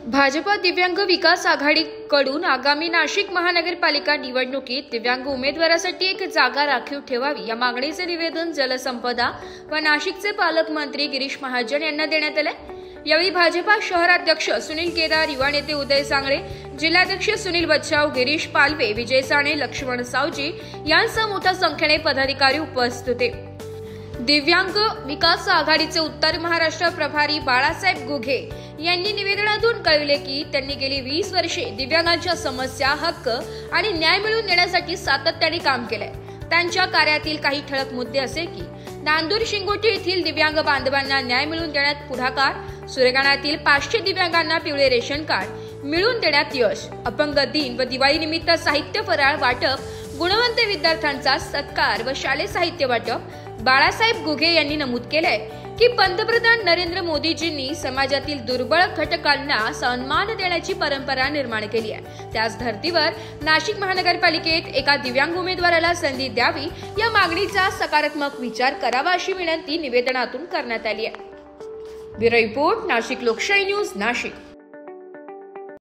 भाजपा दिव्यांग विकास आघाडीकडून आगामी नाशिक महानगरपालिका निवडणुकीत दिव्यांग उमेदवारासाठी एक जागा राखीव ठेवावी या मागणीचे निवेदन जलसंपदा व नाशिकचे पालकमंत्री गिरीश महाजन यांना देण्यात आले। यावेळी भाजपा शहराध्यक्ष सुनील केदार, युवा नेते उदय सांगळे, जिल्हाध्यक्ष सुनील बच्चाव, गिरीश पालवे, विजय साने, लक्ष्मण सावजी यांसह मोठ्या संख्येने पदाधिकारी उपस्थित होते। दिव्यांग विकास आघाडीचे उत्तर महाराष्ट्र प्रभारी बाळासाहेब गुघे यांनी निवेदनातून कळविले की त्यांनी गेली 20 वर्षे दिव्यांगांच्या समस्या, हक्क आणि न्याय मिळवून देण्यासाठी सातत्याने काम केले। त्यांच्या कार्यातील काही ठळक मुद्दे असे की नांदूर शिंगोटी येथील दिव्यांग बांधवांना न्याय मिळवून देण्यात पुढाकार, सुरेगाणातील 500 दिव्यांगांना पिवळे रेशन कार्ड मिळवून देण्यात यश, अपंग दिन व दिवाळी निमित्त साहित्य फराळ वाटप, गुणवंत विद्यार्थ्यांचा सत्कार व शालेय साहित्य वाटप। बाळासाहेब गुघे यांनी नमूद केले की पंतप्रधान नरेंद्र मोदीजींनी समाजातील दुर्बळ घटकांना सन्मान देण्याची परंपरा निर्माण केली आहे। त्याच धर्तीवर नाशिक महानगरपालिकेत एका दिव्यांग उमेदवाराला संधी द्यावी या मागणीचा सकारात्मक विचार करावा अशी विनंती निवेदनातून करण्यात आली आहे। ब्युरो रिपोर्ट, नाशिक लोकशाही न्यूज, नाशिक।